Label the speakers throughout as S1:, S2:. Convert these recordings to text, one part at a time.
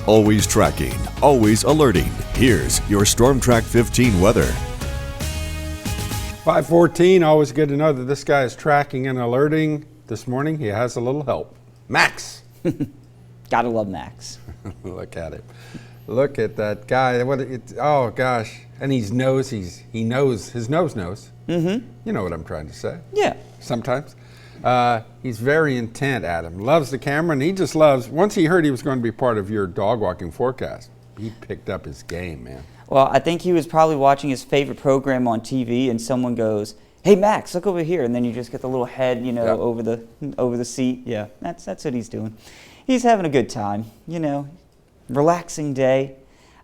S1: Always tracking, always alerting. Here's your Storm Track 15 weather.
S2: 5:14, always good to know that this guy is tracking and alerting. This morning he has a little help. Max.
S3: Gotta love Max.
S2: Look at him. Look at that guy. Oh gosh. And he knows, his nose knows. Mm-hmm. You know what I'm trying to say.
S3: Yeah.
S2: Sometimes. He's very intent, Adam. Loves the camera, and he just loves, once he heard he was going to be part of your dog walking forecast, he picked up his game, man.
S3: Well, I think he was probably watching his favorite program on TV, and someone goes, "Hey Max, look over here," and then you just get the little head,
S2: Yep.
S3: over the seat. Yeah, that's what he's doing. He's having a good time, relaxing day.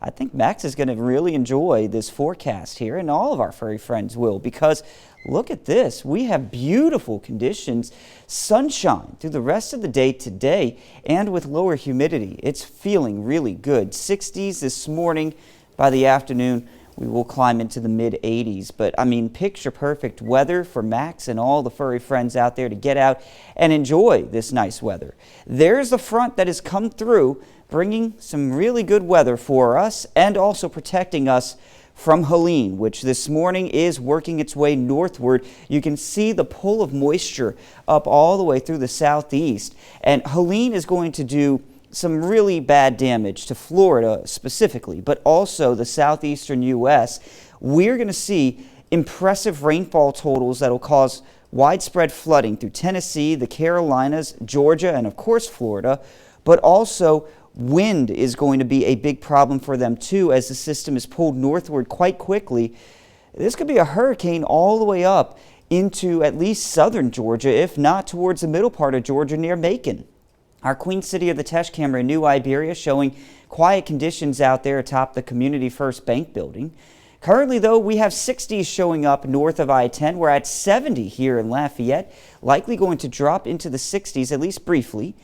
S3: I think Max is going to really enjoy this forecast here, and all of our furry friends will, because look at this. We have beautiful conditions, sunshine through the rest of the day today, and with lower humidity. It's feeling really good. 60s this morning. By the afternoon, we will climb into the mid-80s. But, picture perfect weather for Max and all the furry friends out there to get out and enjoy this nice weather. There's a front that has come through, bringing some really good weather for us and also protecting us from Helene, which this morning is working its way northward. You can see the pull of moisture up all the way through the southeast. And Helene is going to do some really bad damage to Florida specifically, but also the southeastern U.S. We're going to see impressive rainfall totals that will cause widespread flooding through Tennessee, the Carolinas, Georgia, and of course Florida, but also wind is going to be a big problem for them too as the system is pulled northward quite quickly. This could be a hurricane all the way up into at least southern Georgia, if not towards the middle part of Georgia near Macon. Our Queen City of the Tesh camera in New Iberia showing quiet conditions out there atop the Community First Bank building. Currently, though, we have 60s showing up north of I-10. We're at 70 here in Lafayette, likely going to drop into the 60s, at least briefly.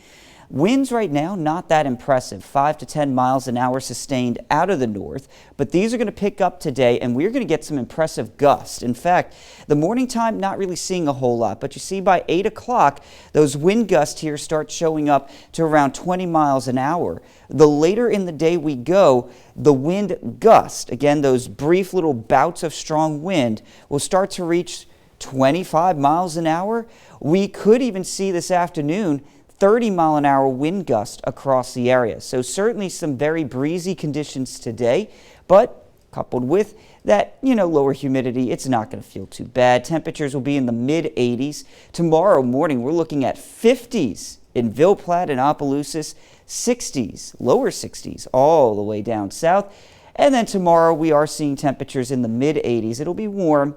S3: Winds right now, not that impressive, 5 to 10 miles an hour sustained out of the north, but these are going to pick up today, and we're going to get some impressive gusts. In fact, the morning time, not really seeing a whole lot, but you see by 8 o'clock, those wind gusts here start showing up to around 20 miles an hour. The later in the day we go, the wind gust, again, those brief little bouts of strong wind, will start to reach 25 miles an hour. We could even see this afternoon 30-mile-an-hour wind gust across the area. So certainly some very breezy conditions today, but coupled with that, lower humidity, it's not going to feel too bad. Temperatures will be in the mid-80s. Tomorrow morning, we're looking at 50s in Ville Platte and Opelousas, 60s, lower 60s, all the way down south. And then tomorrow, we are seeing temperatures in the mid-80s. It'll be warm,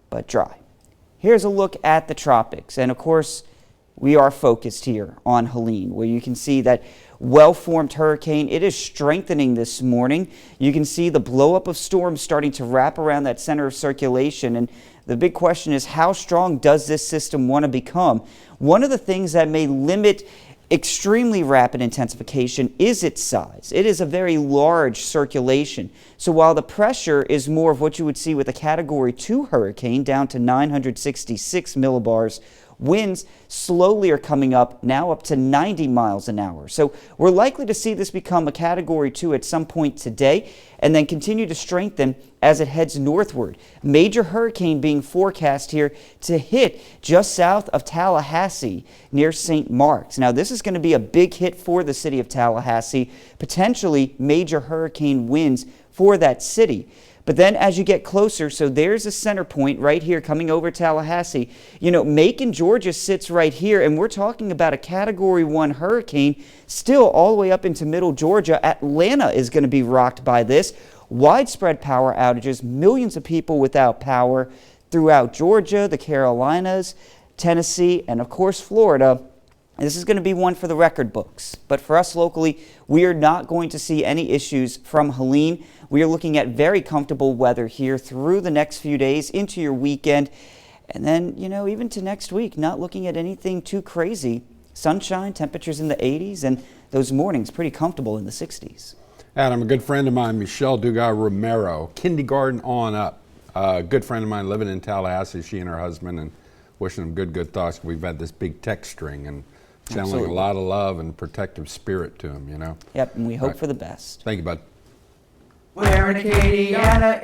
S3: but dry. Here's a look at the tropics. And of course, we are focused here on Helene, where you can see that well-formed hurricane. It is strengthening this morning. You can see the blow-up of storms starting to wrap around that center of circulation. And the big question is, how strong does this system want to become? One of the things that may limit extremely rapid intensification is its size. It is a very large circulation. So while the pressure is more of what you would see with a Category 2 hurricane, down to 966 millibars, winds slowly are coming up, now up to 90 miles an hour. So we're likely to see this become a Category 2 at some point today and then continue to strengthen as it heads northward. Major hurricane being forecast here to hit just south of Tallahassee near St. Mark's. Now this is going to be a big hit for the city of Tallahassee, potentially major hurricane winds for that city. But then as you get closer, so there's a center point right here coming over Tallahassee. Macon, Georgia sits right here, and we're talking about a Category 1 hurricane still all the way up into middle Georgia. Atlanta is going to be rocked by this. Widespread power outages, millions of people without power throughout Georgia, the Carolinas, Tennessee, and of course Florida. This is going to be one for the record books. But for us locally, we are not going to see any issues from Helene. We are looking at very comfortable weather here through the next few days into your weekend. And then, even to next week, not looking at anything too crazy. Sunshine, temperatures in the 80s, and those mornings pretty comfortable in the 60s.
S2: Adam, a good friend of mine, Michelle Dugas-Romero, kindergarten on up. A good friend of mine living in Tallahassee, she and her husband, and wishing them good thoughts. We've had this big text string, and Sound like a
S3: Absolutely.
S2: lot of love and protective spirit to him, you know.
S3: Yep, and we hope
S2: Right.
S3: for the best.
S2: Thank you, bud.
S4: We're in Acadiana,